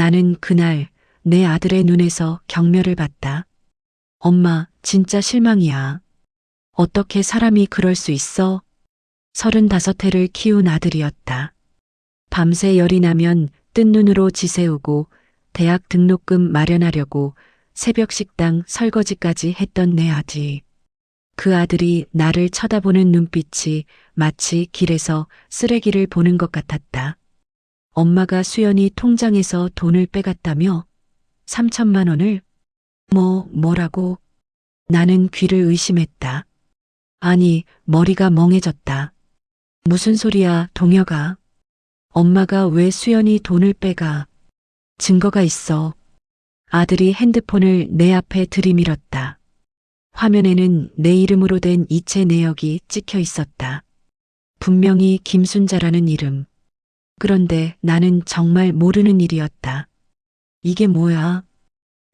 나는 그날 내 아들의 눈에서 경멸을 봤다. 엄마, 진짜 실망이야. 어떻게 사람이 그럴 수 있어? 35해를 키운 아들이었다. 밤새 열이 나면 뜬 눈으로 지새우고 대학 등록금 마련하려고 새벽 식당 설거지까지 했던 내 아들. 그 아들이 나를 쳐다보는 눈빛이 마치 길에서 쓰레기를 보는 것 같았다. 엄마가 수연이 통장에서 돈을 빼갔다며? 3천만 원을? 뭐라고? 나는 귀를 의심했다. 아니, 머리가 멍해졌다. 무슨 소리야, 동혁아. 엄마가 왜 수연이 돈을 빼가? 증거가 있어. 아들이 핸드폰을 내 앞에 들이밀었다. 화면에는 내 이름으로 된 이체 내역이 찍혀 있었다. 분명히 김순자라는 이름. 그런데 나는 정말 모르는 일이었다. 이게 뭐야?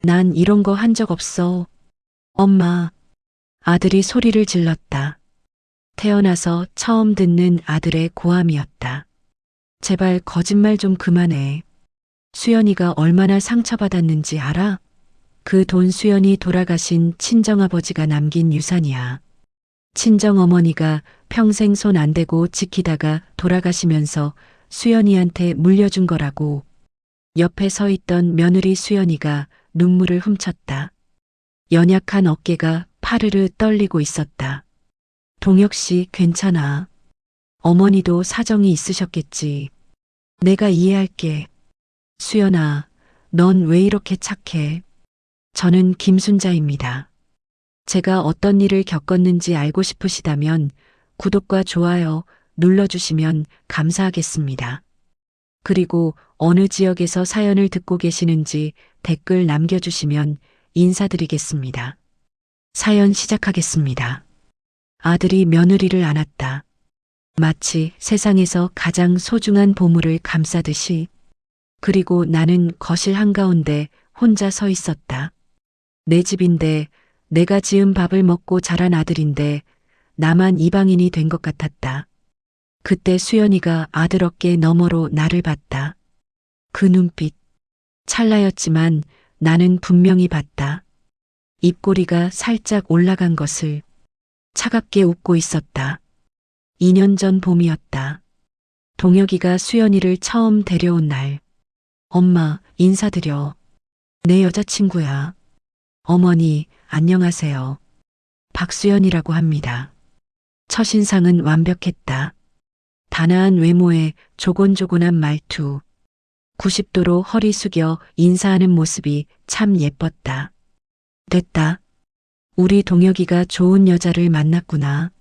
난 이런 거 한 적 없어. 엄마. 아들이 소리를 질렀다. 태어나서 처음 듣는 아들의 고함이었다. 제발 거짓말 좀 그만해. 수연이가 얼마나 상처받았는지 알아? 그 돈 수연이 돌아가신 친정아버지가 남긴 유산이야. 친정어머니가 평생 손 안 대고 지키다가 돌아가시면서 수연이한테 물려준 거라고. 옆에 서 있던 며느리 수연이가 눈물을 훔쳤다. 연약한 어깨가 파르르 떨리고 있었다. 동혁 씨 괜찮아. 어머니도 사정이 있으셨겠지. 내가 이해할게. 수연아, 넌 왜 이렇게 착해? 저는 김순자입니다. 제가 어떤 일을 겪었는지 알고 싶으시다면 구독과 좋아요 눌러주시면 감사하겠습니다. 그리고 어느 지역에서 사연을 듣고 계시는지 댓글 남겨주시면 인사드리겠습니다. 사연 시작하겠습니다. 아들이 며느리를 안았다. 마치 세상에서 가장 소중한 보물을 감싸듯이. 그리고 나는 거실 한가운데 혼자 서 있었다. 내 집인데 내가 지은 밥을 먹고 자란 아들인데 나만 이방인이 된 것 같았다. 그때 수연이가 아들 어깨 너머로 나를 봤다. 그 눈빛. 찰나였지만 나는 분명히 봤다. 입꼬리가 살짝 올라간 것을. 차갑게 웃고 있었다. 2년 전 봄이었다. 동혁이가 수연이를 처음 데려온 날. 엄마, 인사드려. 내 여자친구야. 어머니, 안녕하세요. 박수연이라고 합니다. 첫인상은 완벽했다. 단아한 외모에 조곤조곤한 말투. 90도로 허리 숙여 인사하는 모습이 참 예뻤다. 됐다. 우리 동혁이가 좋은 여자를 만났구나.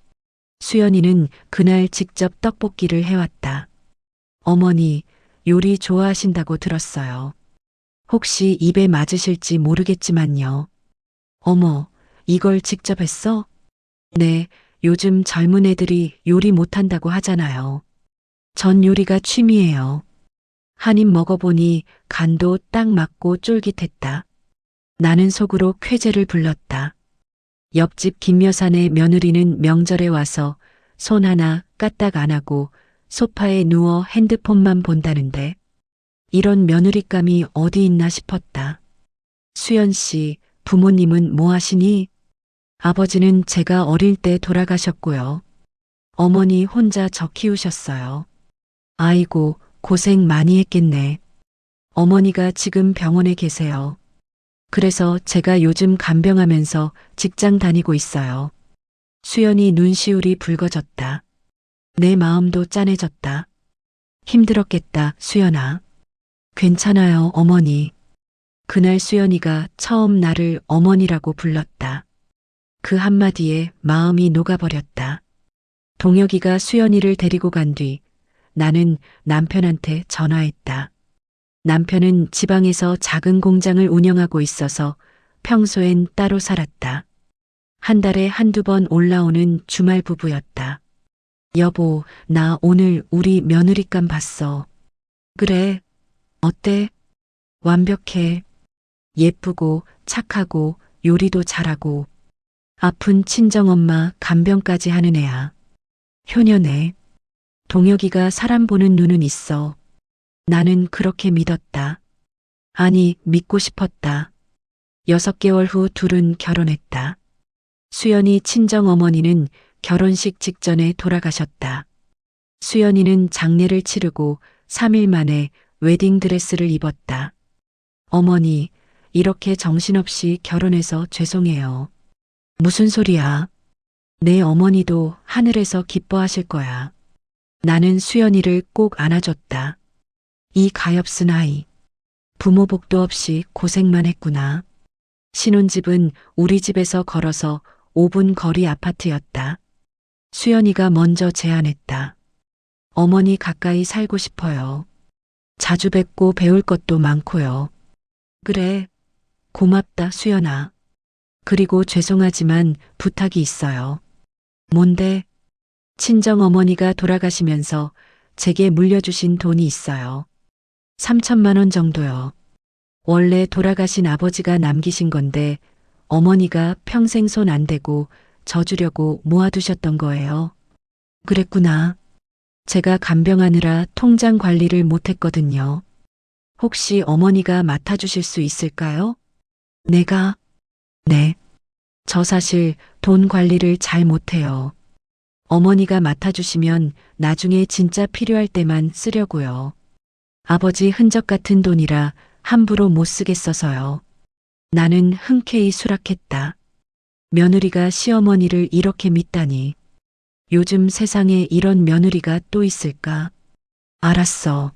수연이는 그날 직접 떡볶이를 해왔다. 어머니, 요리 좋아하신다고 들었어요. 혹시 입에 맞으실지 모르겠지만요. 어머, 이걸 직접 했어? 네, 요즘 젊은 애들이 요리 못한다고 하잖아요. 전 요리가 취미예요. 한 입 먹어보니 간도 딱 맞고 쫄깃했다. 나는 속으로 쾌재를 불렀다. 옆집 김여사네 며느리는 명절에 와서 손 하나 까딱 안 하고 소파에 누워 핸드폰만 본다는데 이런 며느리감이 어디 있나 싶었다. 수연 씨, 부모님은 뭐 하시니? 아버지는 제가 어릴 때 돌아가셨고요. 어머니 혼자 저 키우셨어요. 아이고, 고생 많이 했겠네. 어머니가 지금 병원에 계세요. 그래서 제가 요즘 간병하면서 직장 다니고 있어요. 수연이 눈시울이 붉어졌다. 내 마음도 짠해졌다. 힘들었겠다, 수연아. 괜찮아요, 어머니. 그날 수연이가 처음 나를 어머니라고 불렀다. 그 한마디에 마음이 녹아버렸다. 동혁이가 수연이를 데리고 간 뒤 나는 남편한테 전화했다. 남편은 지방에서 작은 공장을 운영하고 있어서 평소엔 따로 살았다. 한 달에 한두 번 올라오는 주말 부부였다. 여보, 나 오늘 우리 며느리감 봤어. 그래? 어때? 완벽해. 예쁘고 착하고 요리도 잘하고 아픈 친정엄마 간병까지 하는 애야. 효녀네. 동혁이가 사람 보는 눈은 있어. 나는 그렇게 믿었다. 아니, 믿고 싶었다. 6개월 후 둘은 결혼했다. 수연이 친정어머니는 결혼식 직전에 돌아가셨다. 수연이는 장례를 치르고 3일 만에 웨딩드레스를 입었다. 어머니, 이렇게 정신없이 결혼해서 죄송해요. 무슨 소리야? 내 어머니도 하늘에서 기뻐하실 거야. 나는 수연이를 꼭 안아줬다. 이 가엾은 아이. 부모 복도 없이 고생만 했구나. 신혼집은 우리 집에서 걸어서 5분 거리 아파트였다. 수연이가 먼저 제안했다. 어머니 가까이 살고 싶어요. 자주 뵙고 배울 것도 많고요. 그래. 고맙다, 수연아. 그리고 죄송하지만 부탁이 있어요. 뭔데? 친정어머니가 돌아가시면서 제게 물려주신 돈이 있어요. 3천만 원 정도요. 원래 돌아가신 아버지가 남기신 건데 어머니가 평생 손 안 대고 저 주려고 모아두셨던 거예요. 그랬구나. 제가 간병하느라 통장 관리를 못했거든요. 혹시 어머니가 맡아주실 수 있을까요? 내가? 네. 저 사실 돈 관리를 잘 못해요. 어머니가 맡아주시면 나중에 진짜 필요할 때만 쓰려고요. 아버지 흔적 같은 돈이라 함부로 못 쓰겠어서요. 나는 흔쾌히 수락했다. 며느리가 시어머니를 이렇게 믿다니. 요즘 세상에 이런 며느리가 또 있을까? 알았어.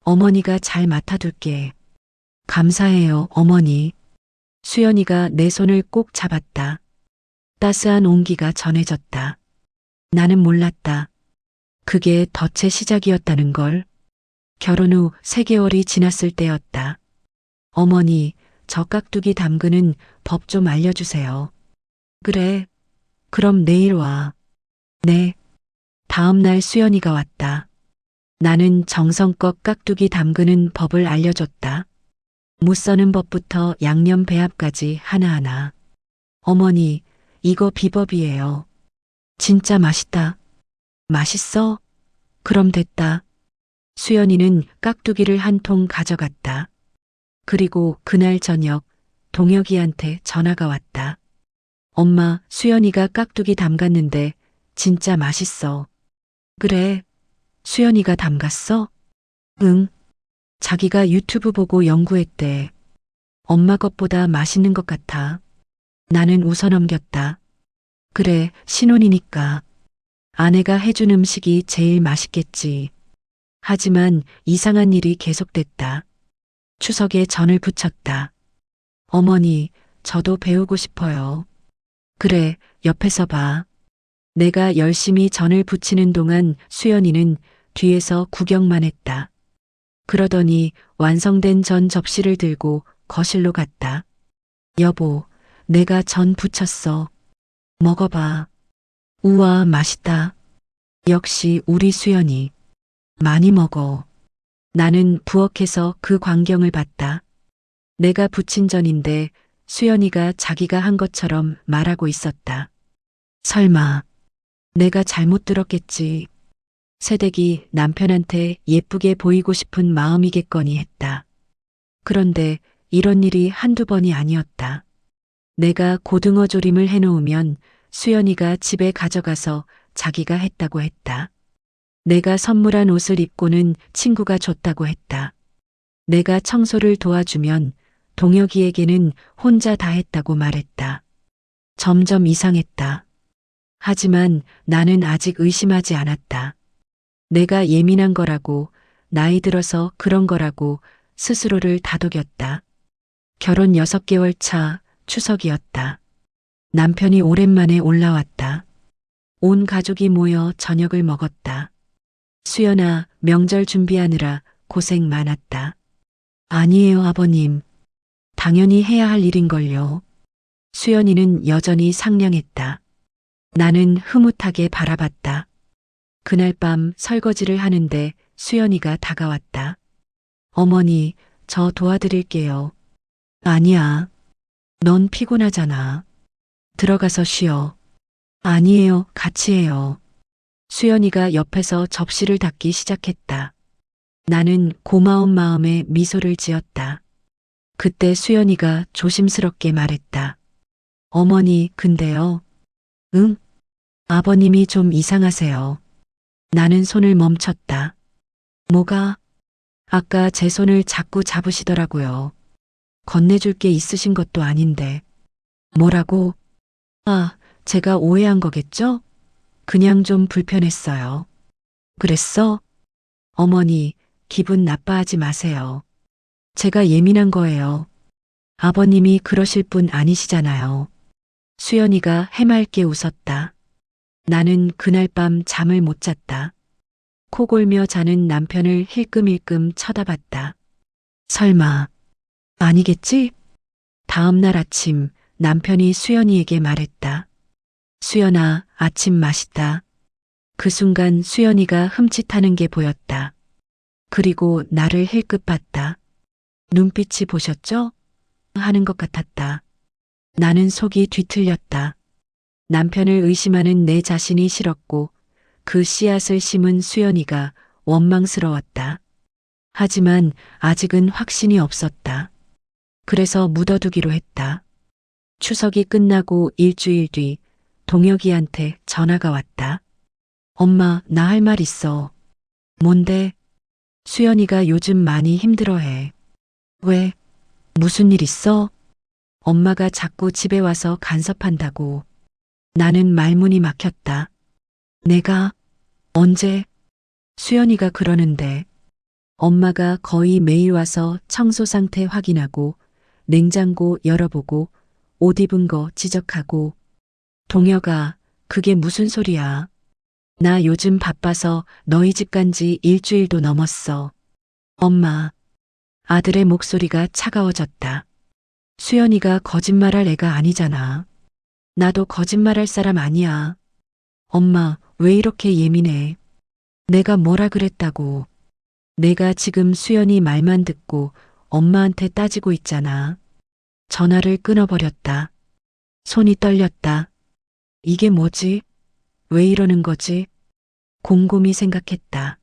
어머니가 잘 맡아둘게. 감사해요, 어머니. 수연이가 내 손을 꼭 잡았다. 따스한 온기가 전해졌다. 나는 몰랐다. 그게 덫의 시작이었다는 걸. 결혼 후 3개월이 지났을 때였다. 어머니, 저 깍두기 담그는 법 좀 알려주세요. 그래. 그럼 내일 와. 네. 다음 날 수연이가 왔다. 나는 정성껏 깍두기 담그는 법을 알려줬다. 무 써는 법부터 양념 배합까지 하나하나. 어머니, 이거 비법이에요. 진짜 맛있다. 맛있어? 그럼 됐다. 수연이는 깍두기를 한 통 가져갔다. 그리고 그날 저녁 동혁이한테 전화가 왔다. 엄마, 수연이가 깍두기 담갔는데 진짜 맛있어. 그래. 수연이가 담갔어? 응. 자기가 유튜브 보고 연구했대. 엄마 것보다 맛있는 것 같아. 나는 웃어넘겼다. 그래, 신혼이니까. 아내가 해준 음식이 제일 맛있겠지. 하지만 이상한 일이 계속됐다. 추석에 전을 부쳤다. 어머니, 저도 배우고 싶어요. 그래, 옆에서 봐. 내가 열심히 전을 부치는 동안 수연이는 뒤에서 구경만 했다. 그러더니 완성된 전 접시를 들고 거실로 갔다. 여보, 내가 전 부쳤어. 먹어봐. 우와, 맛있다. 역시 우리 수연이. 많이 먹어. 나는 부엌에서 그 광경을 봤다. 내가 부친 전인데 수연이가 자기가 한 것처럼 말하고 있었다. 설마, 내가 잘못 들었겠지. 새댁이 남편한테 예쁘게 보이고 싶은 마음이겠거니 했다. 그런데 이런 일이 한두 번이 아니었다. 내가 고등어 조림을 해놓으면 수연이가 집에 가져가서 자기가 했다고 했다. 내가 선물한 옷을 입고는 친구가 줬다고 했다. 내가 청소를 도와주면 동혁이에게는 혼자 다 했다고 말했다. 점점 이상했다. 하지만 나는 아직 의심하지 않았다. 내가 예민한 거라고, 나이 들어서 그런 거라고 스스로를 다독였다. 결혼 6개월 차 추석이었다. 남편이 오랜만에 올라왔다. 온 가족이 모여 저녁을 먹었다. 수연아, 명절 준비하느라 고생 많았다. 아니에요, 아버님. 당연히 해야 할 일인걸요. 수연이는 여전히 상냥했다. 나는 흐뭇하게 바라봤다. 그날 밤 설거지를 하는데 수연이가 다가왔다. 어머니, 저 도와드릴게요. 아니야. 넌 피곤하잖아. 들어가서 쉬어. 아니에요, 같이 해요. 수연이가 옆에서 접시를 닦기 시작했다. 나는 고마운 마음에 미소를 지었다. 그때 수연이가 조심스럽게 말했다. 어머니, 근데요. 응? 아버님이 좀 이상하세요. 나는 손을 멈췄다. 뭐가? 아까 제 손을 자꾸 잡으시더라고요. 건네줄 게 있으신 것도 아닌데. 뭐라고? 아, 제가 오해한 거겠죠? 그냥 좀 불편했어요. 그랬어? 어머니, 기분 나빠하지 마세요. 제가 예민한 거예요. 아버님이 그러실 분 아니시잖아요. 수연이가 해맑게 웃었다. 나는 그날 밤 잠을 못 잤다. 코골며 자는 남편을 힐끔힐끔 쳐다봤다. 설마, 아니겠지? 다음 날 아침 남편이 수연이에게 말했다. 수연아, 아침 맛있다. 그 순간 수연이가 흠칫하는 게 보였다. 그리고 나를 힐끗 봤다. 눈빛이 보셨죠? 하는 것 같았다. 나는 속이 뒤틀렸다. 남편을 의심하는 내 자신이 싫었고 그 씨앗을 심은 수연이가 원망스러웠다. 하지만 아직은 확신이 없었다. 그래서 묻어두기로 했다. 추석이 끝나고 일주일 뒤 동혁이한테 전화가 왔다. 엄마, 나 할 말 있어. 뭔데? 수연이가 요즘 많이 힘들어해. 왜? 무슨 일 있어? 엄마가 자꾸 집에 와서 간섭한다고. 나는 말문이 막혔다. 내가? 언제? 수연이가 그러는데. 엄마가 거의 매일 와서 청소 상태 확인하고 냉장고 열어보고 옷 입은 거 지적하고. 동혁아, 그게 무슨 소리야? 나 요즘 바빠서 너희 집 간지 일주일도 넘었어. 엄마. 아들의 목소리가 차가워졌다. 수연이가 거짓말할 애가 아니잖아. 나도 거짓말할 사람 아니야. 엄마, 왜 이렇게 예민해? 내가 뭐라 그랬다고. 내가 지금 수연이 말만 듣고 엄마한테 따지고 있잖아. 전화를 끊어버렸다. 손이 떨렸다. 이게 뭐지? 왜 이러는 거지? 곰곰이 생각했다.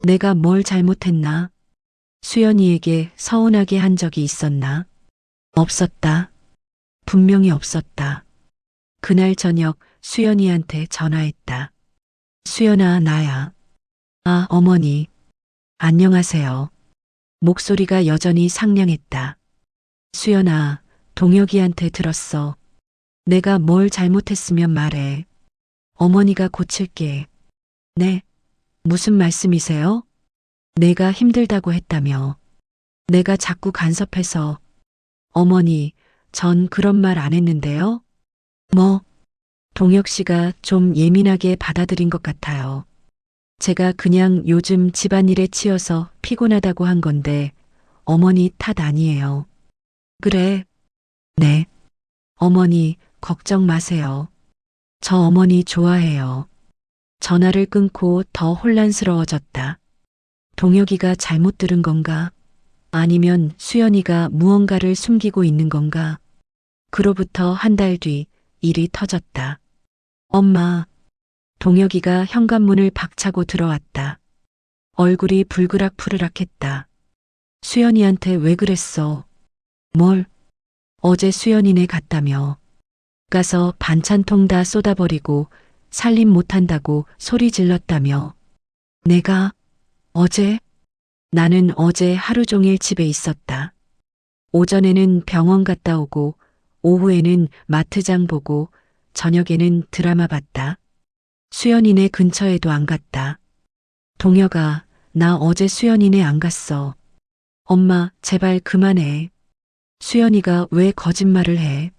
내가 뭘 잘못했나? 수연이에게 서운하게 한 적이 있었나? 없었다. 분명히 없었다. 그날 저녁 수연이한테 전화했다. 수연아, 나야. 아, 어머니. 안녕하세요. 목소리가 여전히 상냥했다. 수연아, 동혁이한테 들었어. 내가 뭘 잘못했으면 말해. 어머니가 고칠게. 네? 무슨 말씀이세요? 내가 힘들다고 했다며. 내가 자꾸 간섭해서. 어머니, 전 그런 말 안 했는데요. 뭐? 동혁 씨가 좀 예민하게 받아들인 것 같아요. 제가 그냥 요즘 집안일에 치여서 피곤하다고 한 건데 어머니 탓 아니에요. 그래. 네. 어머니, 걱정 마세요. 저 어머니 좋아해요. 전화를 끊고 더 혼란스러워졌다. 동혁이가 잘못 들은 건가? 아니면 수연이가 무언가를 숨기고 있는 건가? 그로부터 한 달 뒤 일이 터졌다. 엄마. 동혁이가 현관문을 박차고 들어왔다. 얼굴이 불그락푸르락했다. 수연이한테 왜 그랬어? 뭘? 어제 수연이네 갔다며. 가서 반찬통 다 쏟아버리고 살림 못한다고 소리 질렀다며. 내가? 어제? 나는 어제 하루 종일 집에 있었다. 오전에는 병원 갔다 오고 오후에는 마트장 보고 저녁에는 드라마 봤다. 수연이네 근처에도 안 갔다. 동혁아, 나 어제 수연이네 안 갔어. 엄마, 제발 그만해. 수연이가 왜 거짓말을 해?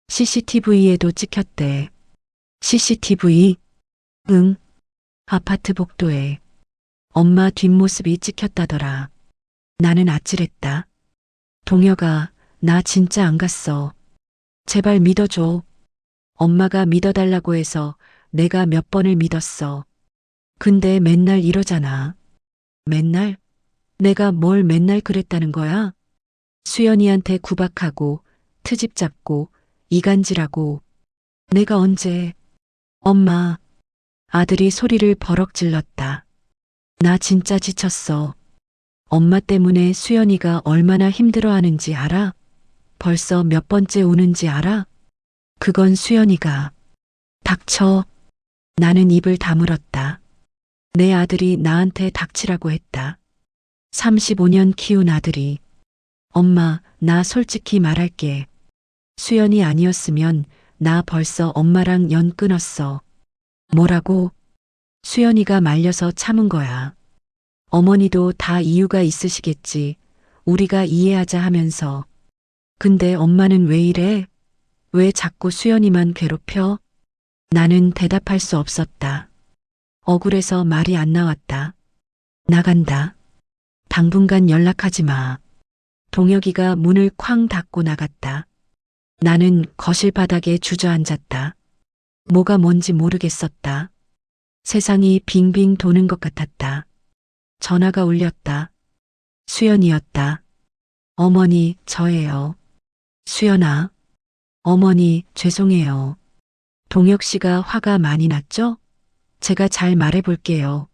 CCTV에도 찍혔대. CCTV? 응. 아파트 복도에. 엄마 뒷모습이 찍혔다더라. 나는 아찔했다. 동혁아, 나 진짜 안 갔어. 제발 믿어줘. 엄마가 믿어달라고 해서 내가 몇 번을 믿었어. 근데 맨날 이러잖아. 맨날? 내가 뭘 맨날 그랬다는 거야? 수연이한테 구박하고 트집 잡고 이간질하고. 내가 언제? 엄마. 아들이 소리를 버럭 질렀다. 나 진짜 지쳤어. 엄마 때문에 수연이가 얼마나 힘들어하는지 알아? 벌써 몇 번째 우는지 알아? 그건 수연이가. 닥쳐. 나는 입을 다물었다. 내 아들이 나한테 닥치라고 했다. 35년 키운 아들이. 엄마, 나 솔직히 말할게. 수연이 아니었으면 나 벌써 엄마랑 연 끊었어. 뭐라고? 수연이가 말려서 참은 거야. 어머니도 다 이유가 있으시겠지. 우리가 이해하자 하면서. 근데 엄마는 왜 이래? 왜 자꾸 수연이만 괴롭혀? 나는 대답할 수 없었다. 억울해서 말이 안 나왔다. 나간다. 당분간 연락하지 마. 동혁이가 문을 쾅 닫고 나갔다. 나는 거실 바닥에 주저앉았다. 뭐가 뭔지 모르겠었다. 세상이 빙빙 도는 것 같았다. 전화가 울렸다. 수연이었다. 어머니, 저예요. 수연아. 어머니, 죄송해요. 동혁 씨가 화가 많이 났죠? 제가 잘 말해볼게요.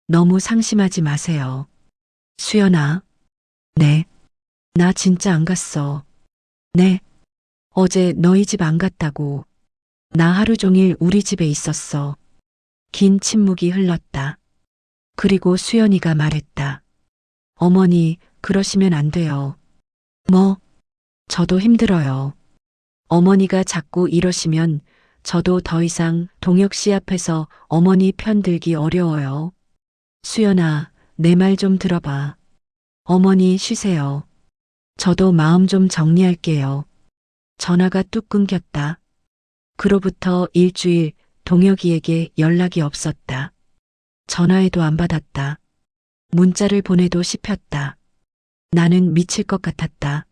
너무 상심하지 마세요. 수연아. 네. 나 진짜 안 갔어. 네. 어제 너희 집 안 갔다고. 나 하루 종일 우리 집에 있었어. 긴 침묵이 흘렀다. 그리고 수연이가 말했다. 어머니, 그러시면 안 돼요. 뭐? 저도 힘들어요. 어머니가 자꾸 이러시면 저도 더 이상 동혁 씨 앞에서 어머니 편 들기 어려워요. 수연아, 내 말 좀 들어봐. 어머니 쉬세요. 저도 마음 좀 정리할게요. 전화가 뚝 끊겼다. 그로부터 일주일 동혁이에게 연락이 없었다. 전화해도 안 받았다. 문자를 보내도 씹혔다. 나는 미칠 것 같았다.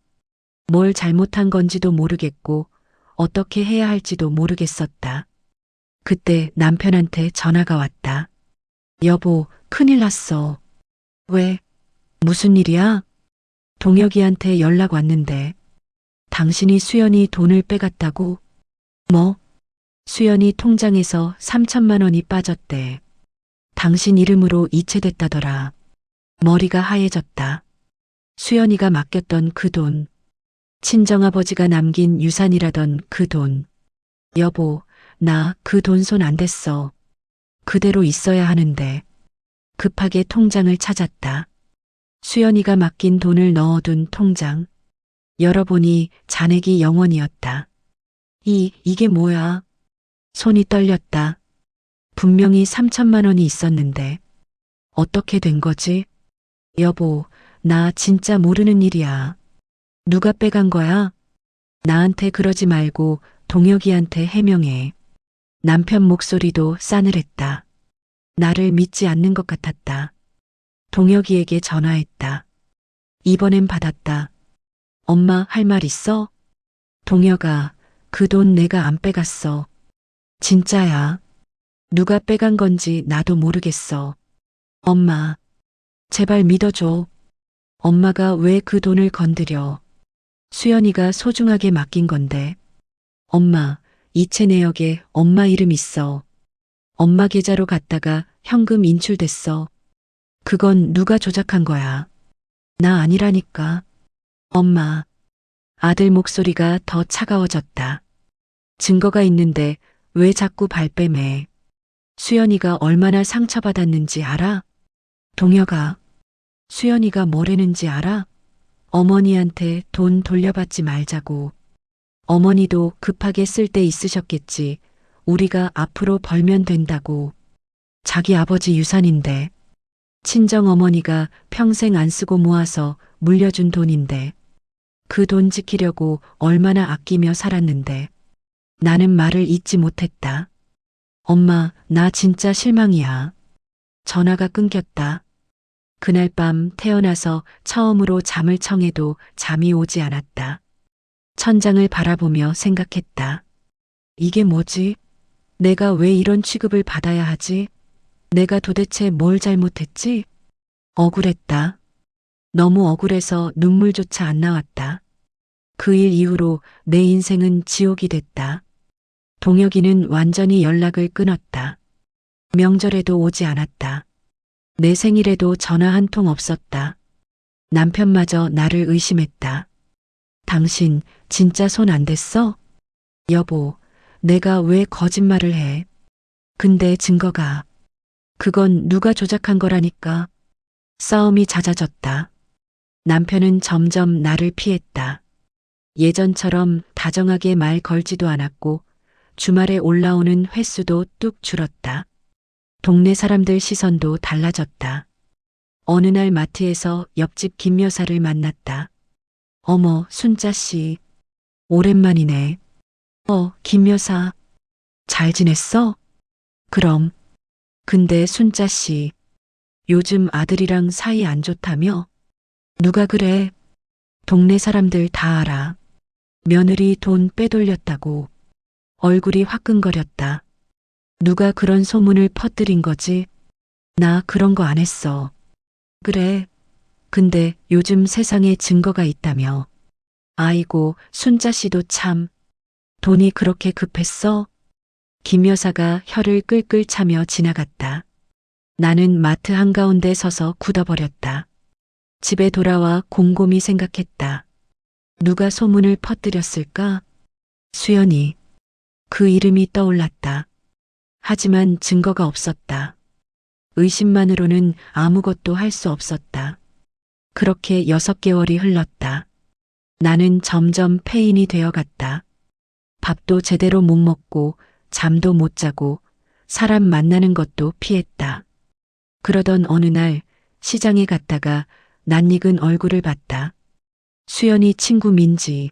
뭘 잘못한 건지도 모르겠고 어떻게 해야 할지도 모르겠었다. 그때 남편한테 전화가 왔다. 여보, 큰일 났어. 왜? 무슨 일이야? 동혁이한테 연락 왔는데. 당신이 수연이 돈을 빼갔다고? 뭐? 수연이 통장에서 3천만 원이 빠졌대. 당신 이름으로 이체됐다더라. 머리가 하얘졌다. 수연이가 맡겼던 그 돈. 친정아버지가 남긴 유산이라던 그 돈. 여보, 나 그 돈 손 안 댔어. 그대로 있어야 하는데. 급하게 통장을 찾았다. 수연이가 맡긴 돈을 넣어둔 통장. 열어보니 잔액이 0원이었다. 이게 뭐야? 손이 떨렸다. 분명히 3천만 원이 있었는데. 어떻게 된 거지? 여보, 나 진짜 모르는 일이야. 누가 빼간 거야? 나한테 그러지 말고 동혁이한테 해명해. 남편 목소리도 싸늘했다. 나를 믿지 않는 것 같았다. 동혁이에게 전화했다. 이번엔 받았다. 엄마 할 말 있어? 동혁아, 그 돈 내가 안 빼갔어. 진짜야. 누가 빼간 건지 나도 모르겠어. 엄마, 제발 믿어줘. 엄마가 왜 그 돈을 건드려? 수연이가 소중하게 맡긴 건데. 엄마, 이체 내역에 엄마 이름 있어. 엄마 계좌로 갔다가 현금 인출됐어. 그건 누가 조작한 거야? 나 아니라니까. 엄마. 아들 목소리가 더 차가워졌다. 증거가 있는데 왜 자꾸 발뺌해? 수연이가 얼마나 상처받았는지 알아? 동혁아. 수연이가 뭐라는지 알아? 어머니한테 돈 돌려받지 말자고. 어머니도 급하게 쓸 때 있으셨겠지. 우리가 앞으로 벌면 된다고. 자기 아버지 유산인데. 친정어머니가 평생 안 쓰고 모아서 물려준 돈인데. 그 돈 지키려고 얼마나 아끼며 살았는데. 나는 말을 잇지 못했다. 엄마, 나 진짜 실망이야. 전화가 끊겼다. 그날 밤 태어나서 처음으로 잠을 청해도 잠이 오지 않았다. 천장을 바라보며 생각했다. 이게 뭐지? 내가 왜 이런 취급을 받아야 하지? 내가 도대체 뭘 잘못했지? 억울했다. 너무 억울해서 눈물조차 안 나왔다. 그 일 이후로 내 인생은 지옥이 됐다. 동혁이는 완전히 연락을 끊었다. 명절에도 오지 않았다. 내 생일에도 전화 한 통 없었다. 남편마저 나를 의심했다. 당신 진짜 손 안 댔어? 여보, 내가 왜 거짓말을 해? 근데 증거가, 그건 누가 조작한 거라니까. 싸움이 잦아졌다. 남편은 점점 나를 피했다. 예전처럼 다정하게 말 걸지도 않았고 주말에 올라오는 횟수도 뚝 줄었다. 동네 사람들 시선도 달라졌다. 어느 날 마트에서 옆집 김 여사를 만났다. 어머, 순자 씨. 오랜만이네. 김 여사. 잘 지냈어? 그럼. 근데 순자 씨. 요즘 아들이랑 사이 안 좋다며? 누가 그래? 동네 사람들 다 알아. 며느리 돈 빼돌렸다고. 얼굴이 화끈거렸다. 누가 그런 소문을 퍼뜨린 거지? 나 그런 거 안 했어. 그래. 근데 요즘 세상에 증거가 있다며. 아이고, 순자 씨도 참. 돈이 그렇게 급했어? 김 여사가 혀를 끌끌 차며 지나갔다. 나는 마트 한가운데 서서 굳어버렸다. 집에 돌아와 곰곰이 생각했다. 누가 소문을 퍼뜨렸을까? 수연이. 그 이름이 떠올랐다. 하지만 증거가 없었다. 의심만으로는 아무것도 할 수 없었다. 그렇게 6개월이 흘렀다. 나는 점점 폐인이 되어갔다. 밥도 제대로 못 먹고 잠도 못 자고 사람 만나는 것도 피했다. 그러던 어느 날 시장에 갔다가 낯익은 얼굴을 봤다. 수연이 친구 민지.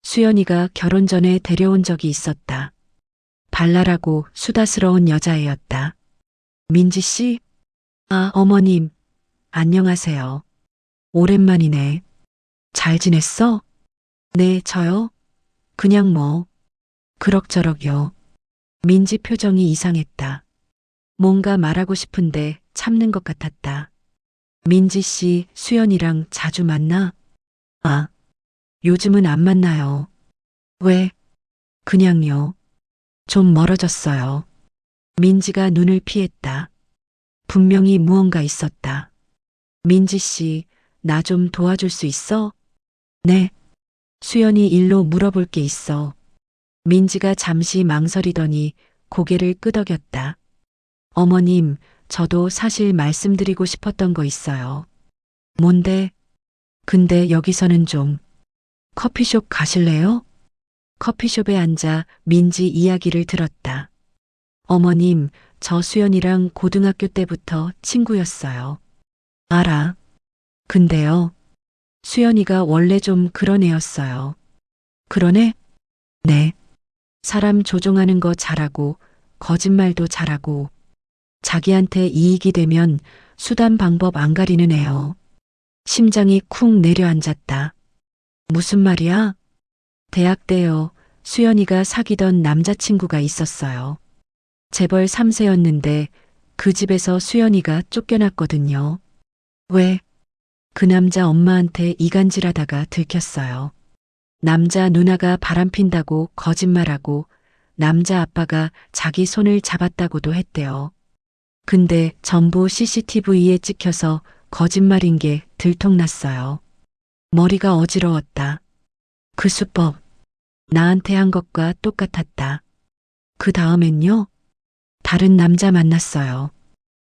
수연이가 결혼 전에 데려온 적이 있었다. 발랄하고 수다스러운 여자애였다. 민지 씨? 아, 어머님. 안녕하세요. 오랜만이네. 잘 지냈어? 네, 저요? 그냥 뭐. 그럭저럭요. 민지 표정이 이상했다. 뭔가 말하고 싶은데 참는 것 같았다. 민지 씨, 수연이랑 자주 만나? 아, 요즘은 안 만나요. 왜? 그냥요. 좀 멀어졌어요. 민지가 눈을 피했다. 분명히 무언가 있었다. 민지 씨, 나 좀 도와줄 수 있어? 네. 수연이 일로 물어볼 게 있어. 민지가 잠시 망설이더니 고개를 끄덕였다. 어머님, 저도 사실 말씀드리고 싶었던 거 있어요. 뭔데? 근데 여기서는 좀. 커피숍 가실래요? 커피숍에 앉아 민지 이야기를 들었다. 어머님, 저 수연이랑 고등학교 때부터 친구였어요. 알아. 근데요. 수연이가 원래 좀 그런 애였어요. 그런 애? 네. 사람 조종하는 거 잘하고, 거짓말도 잘하고, 자기한테 이익이 되면 수단 방법 안 가리는 애요. 심장이 쿵 내려앉았다. 무슨 말이야? 대학 때요. 수연이가 사귀던 남자친구가 있었어요. 재벌 3세였는데 그 집에서 수연이가 쫓겨났거든요. 왜? 그 남자 엄마한테 이간질하다가 들켰어요. 남자 누나가 바람핀다고 거짓말하고 남자 아빠가 자기 손을 잡았다고도 했대요. 근데 전부 CCTV에 찍혀서 거짓말인 게 들통났어요. 머리가 어지러웠다. 그 수법, 나한테 한 것과 똑같았다. 그 다음엔요? 다른 남자 만났어요.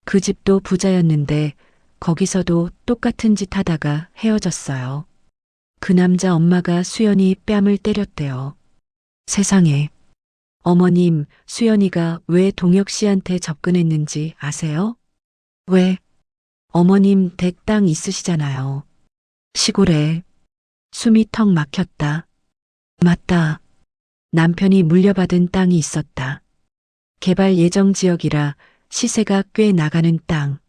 그 집도 부자였는데 거기서도 똑같은 짓 하다가 헤어졌어요. 그 남자 엄마가 수연이 뺨을 때렸대요. 세상에. 어머님, 수연이가 왜 동혁 씨한테 접근했는지 아세요? 왜? 어머님 댁 땅 있으시잖아요. 시골에. 숨이 턱 막혔다. 맞다. 남편이 물려받은 땅이 있었다. 개발 예정 지역이라 시세가 꽤 나가는 땅.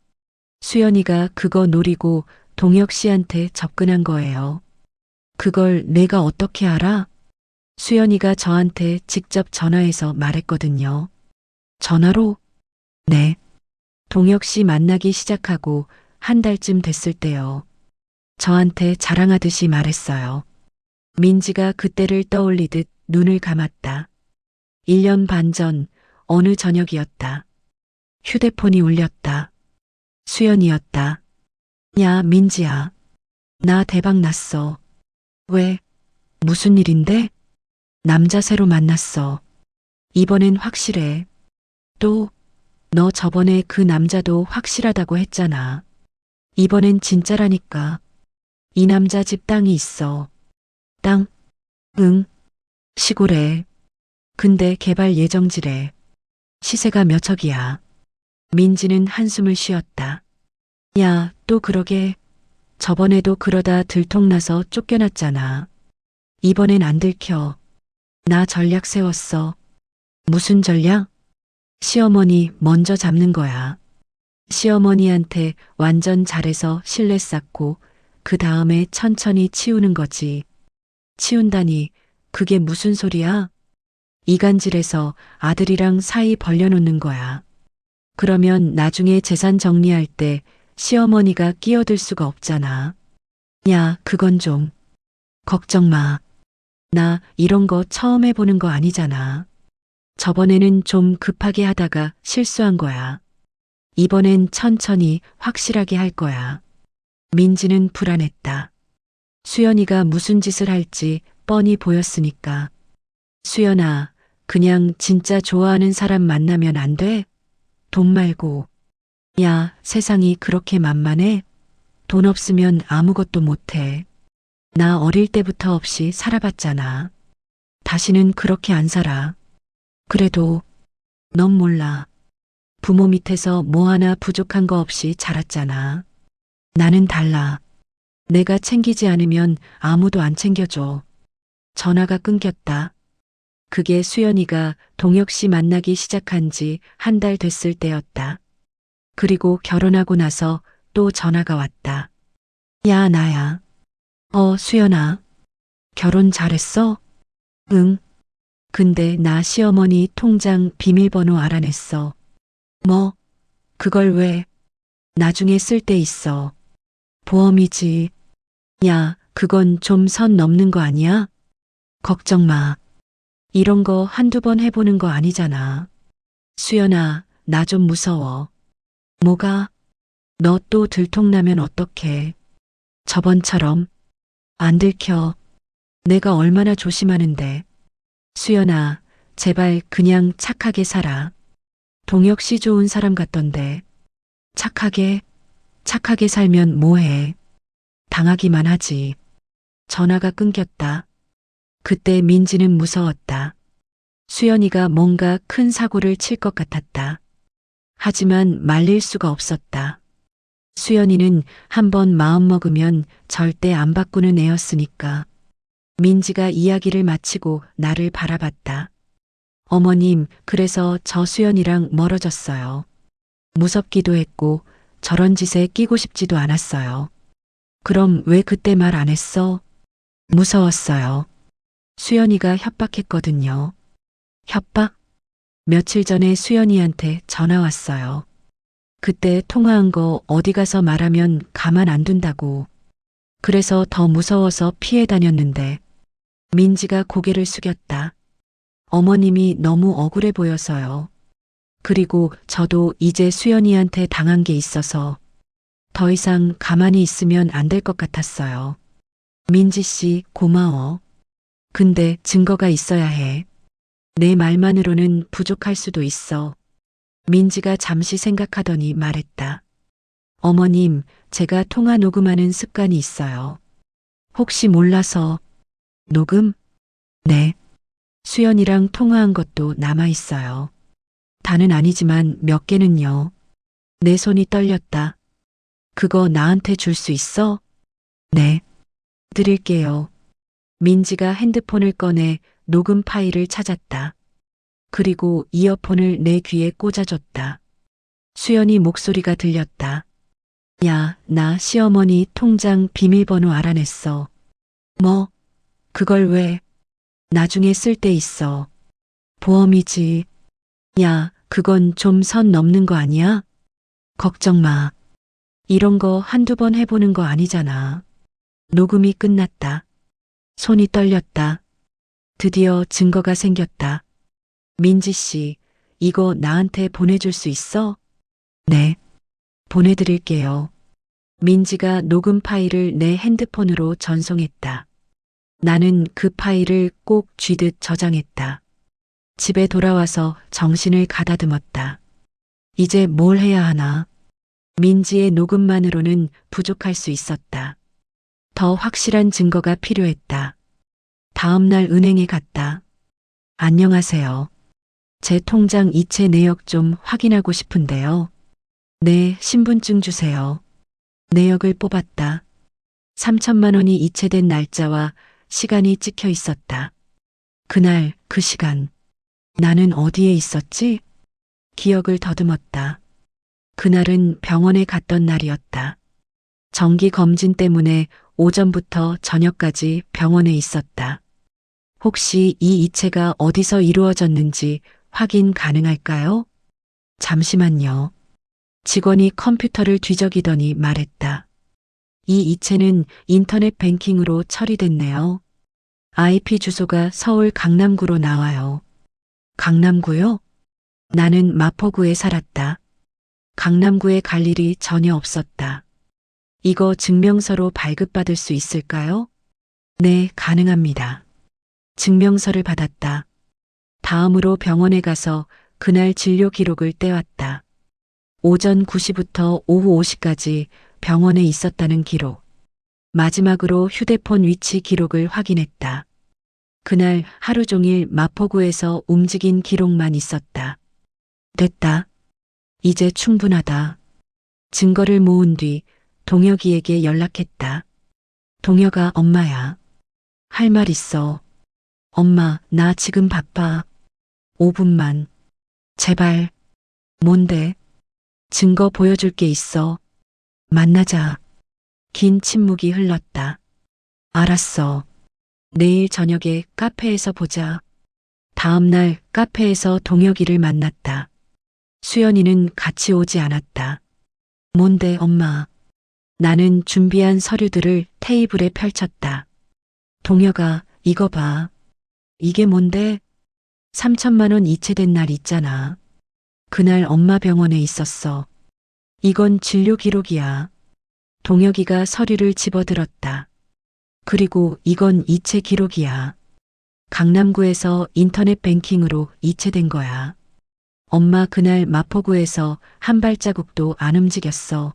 수연이가 그거 노리고 동혁 씨한테 접근한 거예요. 그걸 내가 어떻게 알아? 수연이가 저한테 직접 전화해서 말했거든요. 전화로? 네. 동혁 씨 만나기 시작하고 한 달쯤 됐을 때요. 저한테 자랑하듯이 말했어요. 민지가 그때를 떠올리듯 눈을 감았다. 1년 반 전 어느 저녁이었다. 휴대폰이 울렸다. 수연이었다. 야, 민지야. 나 대박 났어. 왜? 무슨 일인데? 남자 새로 만났어. 이번엔 확실해. 또, 너 저번에 그 남자도 확실하다고 했잖아. 이번엔 진짜라니까. 이 남자 집 땅이 있어. 땅? 응. 시골에. 근데 개발 예정지래. 시세가 몇 억이야. 민지는 한숨을 쉬었다. 야, 또 그러게. 저번에도 그러다 들통나서 쫓겨났잖아. 이번엔 안 들켜. 나 전략 세웠어. 무슨 전략? 시어머니 먼저 잡는 거야. 시어머니한테 완전 잘해서 신뢰 쌓고 그 다음에 천천히 치우는 거지. 치운다니 그게 무슨 소리야? 이간질해서 아들이랑 사이 벌려놓는 거야. 그러면 나중에 재산 정리할 때 시어머니가 끼어들 수가 없잖아. 야, 그건 좀. 걱정 마. 나 이런 거 처음 해보는 거 아니잖아. 저번에는 좀 급하게 하다가 실수한 거야. 이번엔 천천히 확실하게 할 거야. 민지는 불안했다. 수연이가 무슨 짓을 할지 뻔히 보였으니까. 수연아, 그냥 진짜 좋아하는 사람 만나면 안 돼? 돈 말고. 야, 세상이 그렇게 만만해? 돈 없으면 아무것도 못해. 나 어릴 때부터 없이 살아봤잖아. 다시는 그렇게 안 살아. 그래도 넌 몰라. 부모 밑에서 뭐 하나 부족한 거 없이 자랐잖아. 나는 달라. 내가 챙기지 않으면 아무도 안 챙겨줘. 전화가 끊겼다. 그게 수연이가 동혁 씨 만나기 시작한 지 한 달 됐을 때였다. 그리고 결혼하고 나서 또 전화가 왔다. 야, 나야. 수연아. 결혼 잘했어? 응. 근데 나 시어머니 통장 비밀번호 알아냈어. 뭐? 그걸 왜? 나중에 쓸 때 있어. 보험이지. 야, 그건 좀 선 넘는 거 아니야? 걱정 마. 이런 거 한두 번 해보는 거 아니잖아. 수연아, 나 좀 무서워. 뭐가? 너 또 들통나면 어떡해. 저번처럼. 안 들켜. 내가 얼마나 조심하는데. 수연아, 제발 그냥 착하게 살아. 동혁 씨 좋은 사람 같던데. 착하게 살면 뭐해. 당하기만 하지. 전화가 끊겼다. 그때 민지는 무서웠다. 수연이가 뭔가 큰 사고를 칠 것 같았다. 하지만 말릴 수가 없었다. 수연이는 한번 마음먹으면 절대 안 바꾸는 애였으니까. 민지가 이야기를 마치고 나를 바라봤다. 어머님, 그래서 저 수연이랑 멀어졌어요. 무섭기도 했고 저런 짓에 끼고 싶지도 않았어요. 그럼 왜 그때 말 안 했어? 무서웠어요. 수연이가 협박했거든요. 협박? 며칠 전에 수연이한테 전화 왔어요. 그때 통화한 거 어디 가서 말하면 가만 안 둔다고. 그래서 더 무서워서 피해 다녔는데. 민지가 고개를 숙였다. 어머님이 너무 억울해 보여서요. 그리고 저도 이제 수연이한테 당한 게 있어서 더 이상 가만히 있으면 안 될 것 같았어요. 민지 씨, 고마워. 근데 증거가 있어야 해. 내 말만으로는 부족할 수도 있어. 민지가 잠시 생각하더니 말했다. 어머님, 제가 통화 녹음하는 습관이 있어요. 혹시 몰라서. 녹음? 네. 수연이랑 통화한 것도 남아 있어요. 다는 아니지만 몇 개는요. 내 손이 떨렸다. 그거 나한테 줄 수 있어? 네. 드릴게요. 민지가 핸드폰을 꺼내 녹음 파일을 찾았다. 그리고 이어폰을 내 귀에 꽂아줬다. 수연이 목소리가 들렸다. 야, 나 시어머니 통장 비밀번호 알아냈어. 뭐? 그걸 왜? 나중에 쓸 때 있어. 보험이지. 야, 그건 좀 선 넘는 거 아니야? 걱정 마. 이런 거 한두 번 해보는 거 아니잖아. 녹음이 끝났다. 손이 떨렸다. 드디어 증거가 생겼다. 민지 씨, 이거 나한테 보내줄 수 있어? 네. 보내드릴게요. 민지가 녹음 파일을 내 핸드폰으로 전송했다. 나는 그 파일을 꼭 쥐듯 저장했다. 집에 돌아와서 정신을 가다듬었다. 이제 뭘 해야 하나? 민지의 녹음만으로는 부족할 수 있었다. 더 확실한 증거가 필요했다. 다음 날 은행에 갔다. 안녕하세요. 제 통장 이체 내역 좀 확인하고 싶은데요. 네, 신분증 주세요. 내역을 뽑았다. 3천만 원이 이체된 날짜와 시간이 찍혀 있었다. 그날, 그 시간. 나는 어디에 있었지? 기억을 더듬었다. 그날은 병원에 갔던 날이었다. 정기 검진 때문에 오전부터 저녁까지 병원에 있었다. 혹시 이 이체가 어디서 이루어졌는지 확인 가능할까요? 잠시만요. 직원이 컴퓨터를 뒤적이더니 말했다. 이 이체는 인터넷 뱅킹으로 처리됐네요. IP 주소가 서울 강남구로 나와요. 강남구요? 나는 마포구에 살았다. 강남구에 갈 일이 전혀 없었다. 이거 증명서로 발급받을 수 있을까요? 네, 가능합니다. 증명서를 받았다. 다음으로 병원에 가서 그날 진료 기록을 떼왔다. 오전 9시부터 오후 5시까지 병원에 있었다는 기록. 마지막으로 휴대폰 위치 기록을 확인했다. 그날 하루 종일 마포구에서 움직인 기록만 있었다. 됐다. 이제 충분하다. 증거를 모은 뒤 동혁이에게 연락했다. 동혁아, 엄마야. 할 말 있어. 엄마, 나 지금 바빠. 5분만. 제발. 뭔데? 증거 보여줄 게 있어. 만나자. 긴 침묵이 흘렀다. 알았어. 내일 저녁에 카페에서 보자. 다음 날 카페에서 동혁이를 만났다. 수연이는 같이 오지 않았다. 뭔데, 엄마? 나는 준비한 서류들을 테이블에 펼쳤다. 동혁아, 이거 봐. 이게 뭔데? 3천만 원 이체된 날 있잖아. 그날 엄마 병원에 있었어. 이건 진료 기록이야. 동혁이가 서류를 집어들었다. 그리고 이건 이체 기록이야. 강남구에서 인터넷 뱅킹으로 이체된 거야. 엄마 그날 마포구에서 한 발자국도 안 움직였어.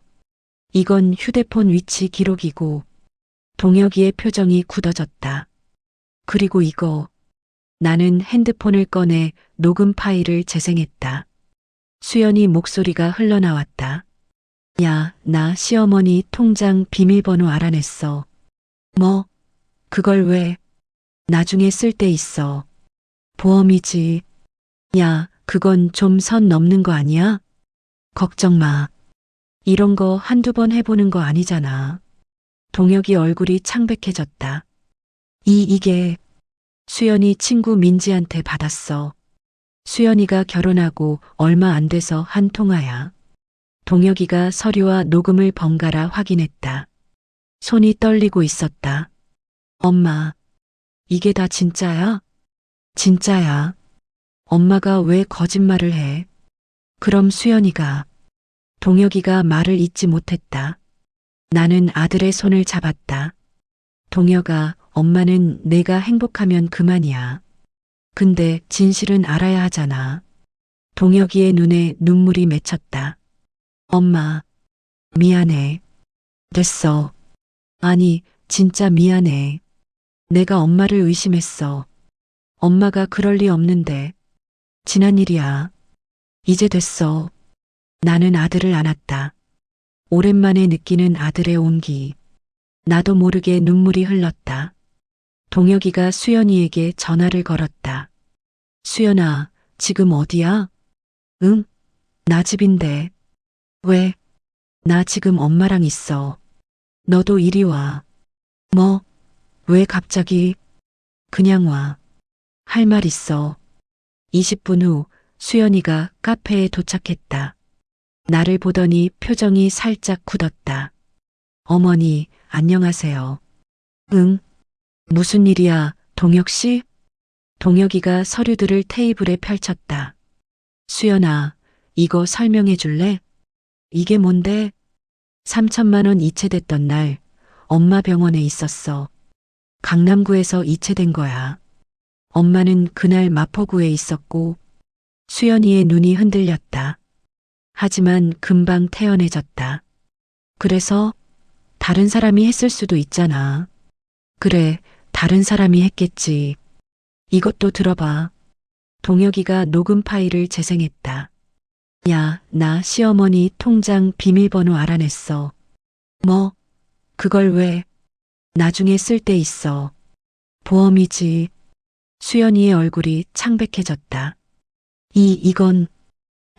이건 휴대폰 위치 기록이고. 동혁이의 표정이 굳어졌다. 그리고 이거. 나는 핸드폰을 꺼내 녹음 파일을 재생했다. 수연이 목소리가 흘러나왔다. 야, 나 시어머니 통장 비밀번호 알아냈어. 뭐? 그걸 왜? 나중에 쓸 때 있어. 보험이지. 야, 그건 좀 선 넘는 거 아니야? 걱정 마. 이런 거 한두 번 해보는 거 아니잖아. 동혁이 얼굴이 창백해졌다. 이게 수연이 친구 민지한테 받았어. 수연이가 결혼하고 얼마 안 돼서 한 통화야. 동혁이가 서류와 녹음을 번갈아 확인했다. 손이 떨리고 있었다. 엄마, 이게 다 진짜야? 진짜야. 엄마가 왜 거짓말을 해? 그럼 수연이가. 동혁이가 말을 잇지 못했다. 나는 아들의 손을 잡았다. 동혁아, 엄마는 내가 행복하면 그만이야. 근데 진실은 알아야 하잖아. 동혁이의 눈에 눈물이 맺혔다. 엄마, 미안해. 됐어. 아니, 진짜 미안해. 내가 엄마를 의심했어. 엄마가 그럴 리 없는데. 지난 일이야. 이제 됐어. 나는 아들을 안았다. 오랜만에 느끼는 아들의 온기. 나도 모르게 눈물이 흘렀다. 동혁이가 수연이에게 전화를 걸었다. 수연아, 지금 어디야? 응? 나 집인데. 왜? 나 지금 엄마랑 있어. 너도 이리 와. 뭐? 왜 갑자기? 그냥 와. 할 말 있어. 20분 후 수연이가 카페에 도착했다. 나를 보더니 표정이 살짝 굳었다. 어머니, 안녕하세요. 응? 무슨 일이야, 동혁 씨? 동혁이가 서류들을 테이블에 펼쳤다. 수연아, 이거 설명해 줄래? 이게 뭔데? 3천만 원 이체됐던 날 엄마 병원에 있었어. 강남구에서 이체된 거야. 엄마는 그날 마포구에 있었고 수연이의 눈이 흔들렸다. 하지만 금방 태연해졌다. 그래서 다른 사람이 했을 수도 있잖아. 그래, 다른 사람이 했겠지. 이것도 들어봐. 동혁이가 녹음 파일을 재생했다. 야, 나 시어머니 통장 비밀번호 알아냈어. 뭐? 그걸 왜? 나중에 쓸 때 있어. 보험이지. 수연이의 얼굴이 창백해졌다. 이건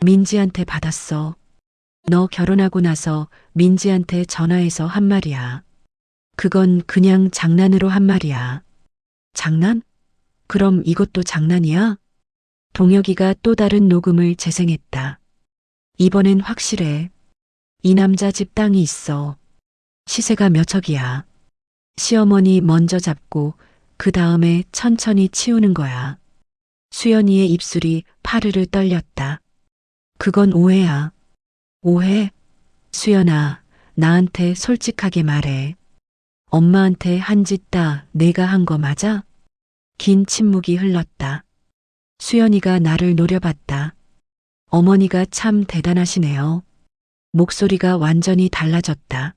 민지한테 받았어. 너 결혼하고 나서 민지한테 전화해서 한 말이야. 그건 그냥 장난으로 한 말이야. 장난? 그럼 이것도 장난이야? 동혁이가 또 다른 녹음을 재생했다. 이번엔 확실해. 이 남자 집 땅이 있어. 시세가 몇 억이야. 시어머니 먼저 잡고 그 다음에 천천히 치우는 거야. 수연이의 입술이 파르르 떨렸다. 그건 오해야. 오해? 수연아, 나한테 솔직하게 말해. 엄마한테 한 짓 다 내가 한 거 맞아? 긴 침묵이 흘렀다. 수연이가 나를 노려봤다. 어머니가 참 대단하시네요. 목소리가 완전히 달라졌다.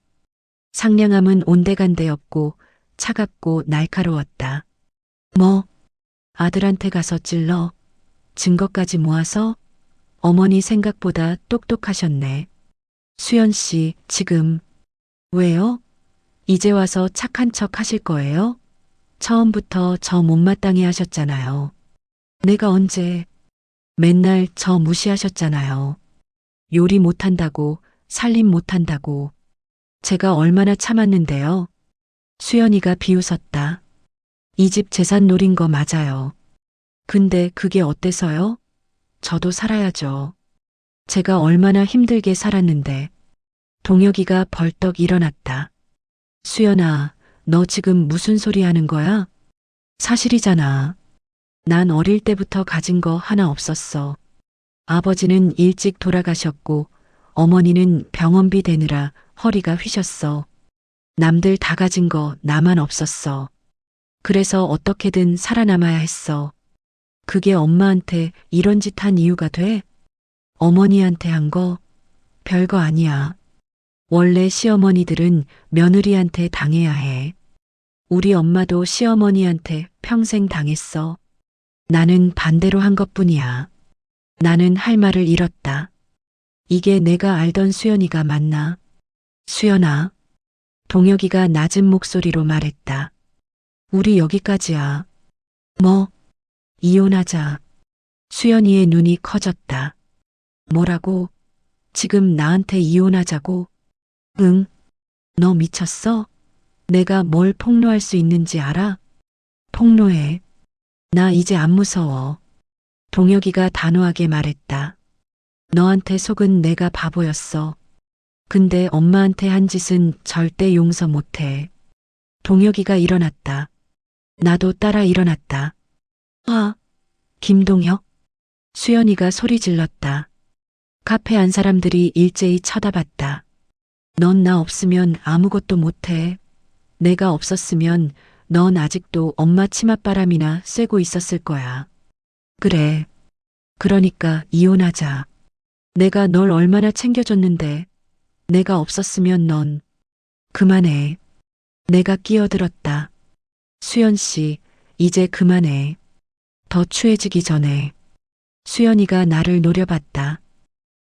상냥함은 온데간데 없고 차갑고 날카로웠다. 뭐? 아들한테 가서 찔러? 증거까지 모아서? 어머니 생각보다 똑똑하셨네. 수연 씨, 지금. 왜요? 이제 와서 착한 척 하실 거예요? 처음부터 저 못마땅해 하셨잖아요. 내가 언제? 맨날 저 무시하셨잖아요. 요리 못한다고, 살림 못한다고. 제가 얼마나 참았는데요. 수연이가 비웃었다. 이 집 재산 노린 거 맞아요. 근데 그게 어때서요? 저도 살아야죠. 제가 얼마나 힘들게 살았는데. 동혁이가 벌떡 일어났다. 수연아, 너 지금 무슨 소리 하는 거야? 사실이잖아. 난 어릴 때부터 가진 거 하나 없었어. 아버지는 일찍 돌아가셨고 어머니는 병원비 대느라 허리가 휘셨어. 남들 다 가진 거 나만 없었어. 그래서 어떻게든 살아남아야 했어. 그게 엄마한테 이런 짓 한 이유가 돼? 어머니한테 한 거? 별거 아니야. 원래 시어머니들은 며느리한테 당해야 해. 우리 엄마도 시어머니한테 평생 당했어. 나는 반대로 한 것뿐이야. 나는 할 말을 잃었다. 이게 내가 알던 수연이가 맞나? 수연아. 동혁이가 낮은 목소리로 말했다. 우리 여기까지야. 뭐? 이혼하자. 수연이의 눈이 커졌다. 뭐라고? 지금 나한테 이혼하자고? 응. 너 미쳤어? 내가 뭘 폭로할 수 있는지 알아? 폭로해. 나 이제 안 무서워. 동혁이가 단호하게 말했다. 너한테 속은 내가 바보였어. 근데 엄마한테 한 짓은 절대 용서 못해. 동혁이가 일어났다. 나도 따라 일어났다. 아, 김동혁? 수연이가 소리 질렀다. 카페 안 사람들이 일제히 쳐다봤다. 넌 나 없으면 아무것도 못해. 내가 없었으면 넌 아직도 엄마 치맛바람이나 쐬고 있었을 거야. 그래. 그러니까 이혼하자. 내가 널 얼마나 챙겨줬는데. 내가 없었으면 넌. 그만해. 내가 끼어들었다. 수연 씨, 이제 그만해. 더 추해지기 전에. 수연이가 나를 노려봤다.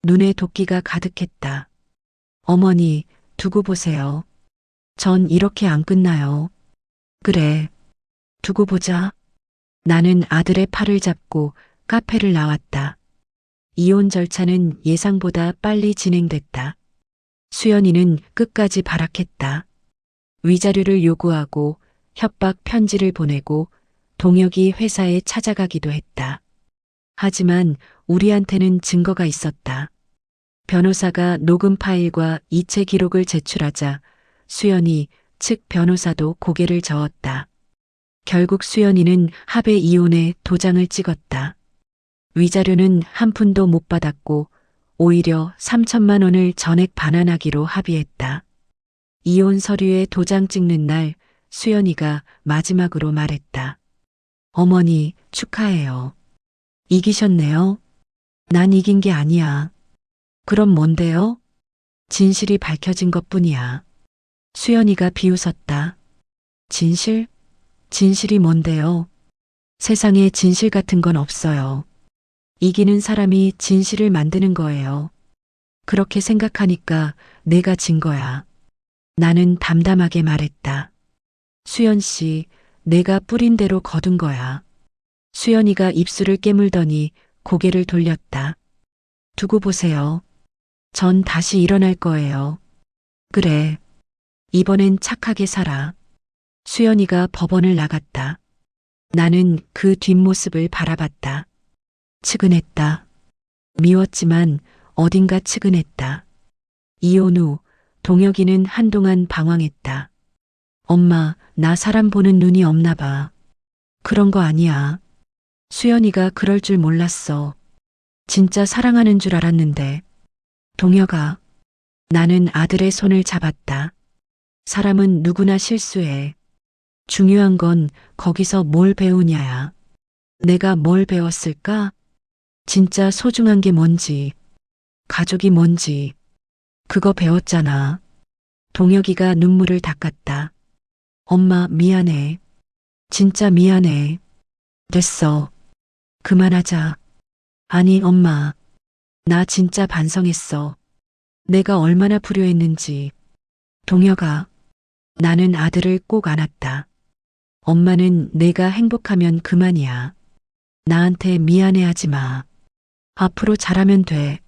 눈에 도끼가 가득했다. 어머니, 두고 보세요. 전 이렇게 안 끝나요. 그래. 두고 보자. 나는 아들의 팔을 잡고 카페를 나왔다. 이혼 절차는 예상보다 빨리 진행됐다. 수연이는 끝까지 발악했다. 위자료를 요구하고 협박 편지를 보내고 동혁이 회사에 찾아가기도 했다. 하지만 우리한테는 증거가 있었다. 변호사가 녹음 파일과 이체 기록을 제출하자 수연이 측 변호사도 고개를 저었다. 결국 수연이는 합의 이혼에 도장을 찍었다. 위자료는 한 푼도 못 받았고 오히려 3천만 원을 전액 반환하기로 합의했다. 이혼 서류에 도장 찍는 날 수연이가 마지막으로 말했다. 어머니, 축하해요. 이기셨네요. 난 이긴 게 아니야. 그럼 뭔데요? 진실이 밝혀진 것뿐이야. 수연이가 비웃었다. 진실? 진실이 뭔데요? 세상에 진실 같은 건 없어요. 이기는 사람이 진실을 만드는 거예요. 그렇게 생각하니까 내가 진 거야. 나는 담담하게 말했다. 수연 씨, 내가 뿌린 대로 거둔 거야. 수연이가 입술을 깨물더니 고개를 돌렸다. 두고 보세요. 전 다시 일어날 거예요. 그래. 이번엔 착하게 살아. 수연이가 법원을 나갔다. 나는 그 뒷모습을 바라봤다. 측은했다. 미웠지만 어딘가 측은했다. 이혼 후 동혁이는 한동안 방황했다. 엄마, 나 사람 보는 눈이 없나 봐. 그런 거 아니야. 수연이가 그럴 줄 몰랐어. 진짜 사랑하는 줄 알았는데. 동혁아, 나는 아들의 손을 잡았다. 사람은 누구나 실수해. 중요한 건 거기서 뭘 배우냐야. 내가 뭘 배웠을까? 진짜 소중한 게 뭔지, 가족이 뭔지, 그거 배웠잖아. 동혁이가 눈물을 닦았다. 엄마, 미안해. 진짜 미안해. 됐어. 그만하자. 아니, 엄마. 나 진짜 반성했어. 내가 얼마나 불효했는지. 동혁아, 나는 아들을 꼭 안았다. 엄마는 내가 행복하면 그만이야. 나한테 미안해하지 마. 앞으로 잘하면 돼.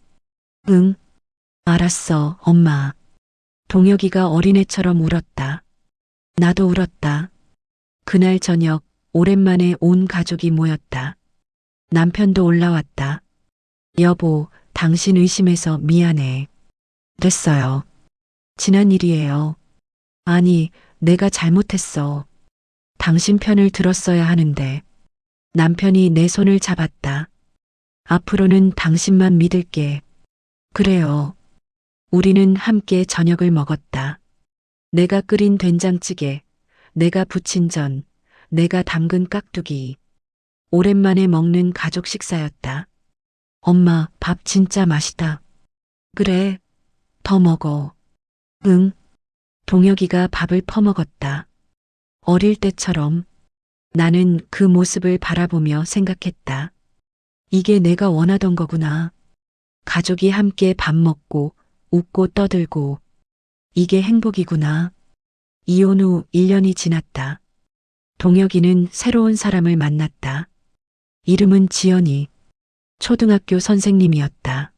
응, 알았어, 엄마. 동혁이가 어린애처럼 울었다. 나도 울었다. 그날 저녁 오랜만에 온 가족이 모였다. 남편도 올라왔다. 여보, 당신 의심해서 미안해. 됐어요. 지난 일이에요. 아니, 내가 잘못했어. 당신 편을 들었어야 하는데. 남편이 내 손을 잡았다. 앞으로는 당신만 믿을게. 그래요. 우리는 함께 저녁을 먹었다. 내가 끓인 된장찌개, 내가 부친 전, 내가 담근 깍두기. 오랜만에 먹는 가족 식사였다. 엄마, 밥 진짜 맛있다. 그래, 더 먹어. 응. 동혁이가 밥을 퍼먹었다. 어릴 때처럼 나는 그 모습을 바라보며 생각했다. 이게 내가 원하던 거구나. 가족이 함께 밥 먹고 웃고 떠들고 이게 행복이구나. 이혼 후 1년이 지났다. 동혁이는 새로운 사람을 만났다. 이름은 지연이. 초등학교 선생님이었다.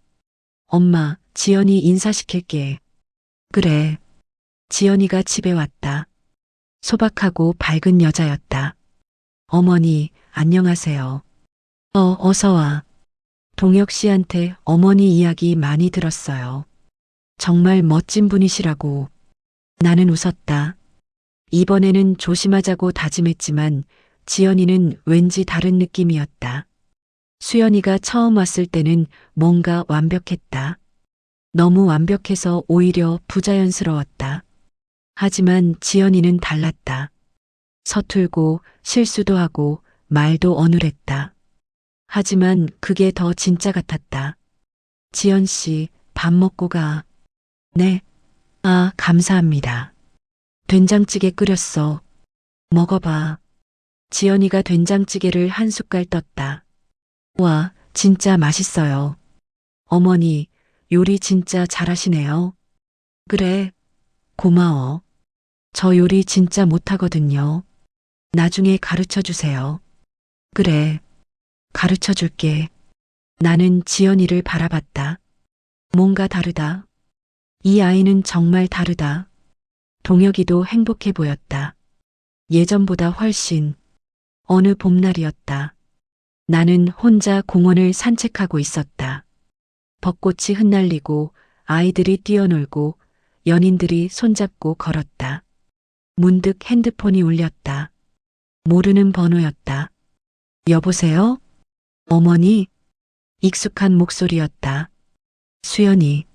엄마, 지연이 인사시킬게. 그래. 지연이가 집에 왔다. 소박하고 밝은 여자였다. 어머니, 안녕하세요. 어서 와. 동혁 씨한테 어머니 이야기 많이 들었어요. 정말 멋진 분이시라고. 나는 웃었다. 이번에는 조심하자고 다짐했지만 지연이는 왠지 다른 느낌이었다. 수연이가 처음 왔을 때는 뭔가 완벽했다. 너무 완벽해서 오히려 부자연스러웠다. 하지만 지연이는 달랐다. 서툴고 실수도 하고 말도 어눌했다. 하지만 그게 더 진짜 같았다. 지연 씨, 밥 먹고 가. 네. 아, 감사합니다. 된장찌개 끓였어. 먹어봐. 지연이가 된장찌개를 한 숟갈 떴다. 와, 진짜 맛있어요. 어머니, 요리 진짜 잘하시네요. 그래, 고마워. 저 요리 진짜 못하거든요. 나중에 가르쳐 주세요. 그래, 가르쳐 줄게. 나는 지연이를 바라봤다. 뭔가 다르다. 이 아이는 정말 다르다. 동혁이도 행복해 보였다. 예전보다 훨씬. 어느 봄날이었다. 나는 혼자 공원을 산책하고 있었다. 벚꽃이 흩날리고 아이들이 뛰어놀고 연인들이 손잡고 걸었다. 문득 핸드폰이 울렸다. 모르는 번호였다. 여보세요? 어머니? 익숙한 목소리였다. 수연이.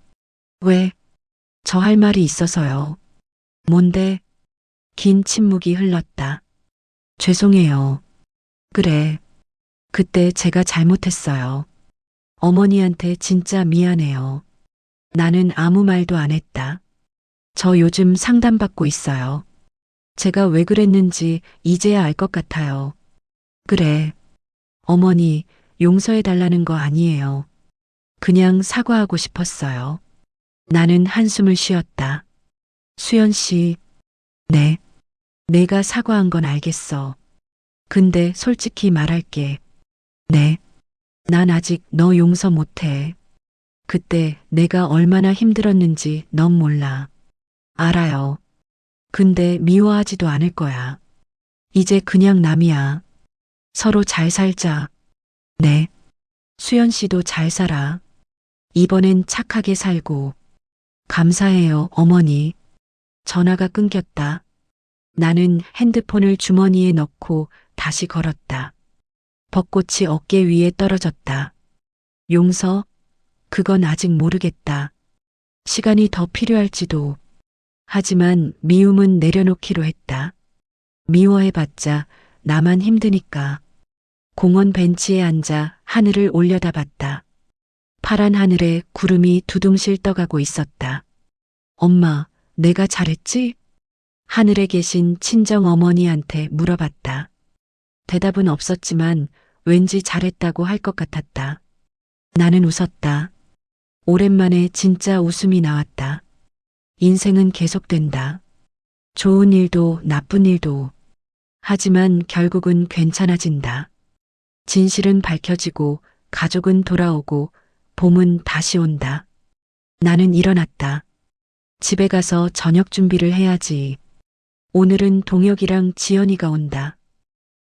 왜? 저 할 말이 있어서요. 뭔데? 긴 침묵이 흘렀다. 죄송해요. 그래. 그때 제가 잘못했어요. 어머니한테 진짜 미안해요. 나는 아무 말도 안 했다. 저 요즘 상담받고 있어요. 제가 왜 그랬는지 이제야 알 것 같아요. 그래. 어머니, 용서해 달라는 거 아니에요. 그냥 사과하고 싶었어요. 나는 한숨을 쉬었다. 수연 씨, 네. 내가 사과한 건 알겠어. 근데 솔직히 말할게. 네. 난 아직 너 용서 못해. 그때 내가 얼마나 힘들었는지 넌 몰라. 알아요. 근데 미워하지도 않을 거야. 이제 그냥 남이야. 서로 잘 살자. 네. 수연 씨도 잘 살아. 이번엔 착하게 살고. 감사해요, 어머니. 전화가 끊겼다. 나는 핸드폰을 주머니에 넣고 다시 걸었다. 벚꽃이 어깨 위에 떨어졌다. 용서? 그건 아직 모르겠다. 시간이 더 필요할지도. 하지만 미움은 내려놓기로 했다. 미워해봤자 나만 힘드니까. 공원 벤치에 앉아 하늘을 올려다봤다. 파란 하늘에 구름이 두둥실 떠가고 있었다. 엄마, 내가 잘했지? 하늘에 계신 친정 어머니한테 물어봤다. 대답은 없었지만 왠지 잘했다고 할 것 같았다. 나는 웃었다. 오랜만에 진짜 웃음이 나왔다. 인생은 계속된다. 좋은 일도 나쁜 일도. 하지만 결국은 괜찮아진다. 진실은 밝혀지고 가족은 돌아오고 봄은 다시 온다. 나는 일어났다. 집에 가서 저녁 준비를 해야지. 오늘은 동혁이랑 지연이가 온다.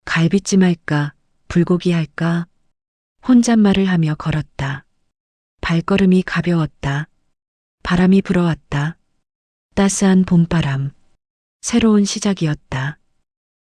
갈비찜 할까? 불고기 할까? 혼잣말을 하며 걸었다. 발걸음이 가벼웠다. 바람이 불어왔다. 따스한 봄바람. 새로운 시작이었다.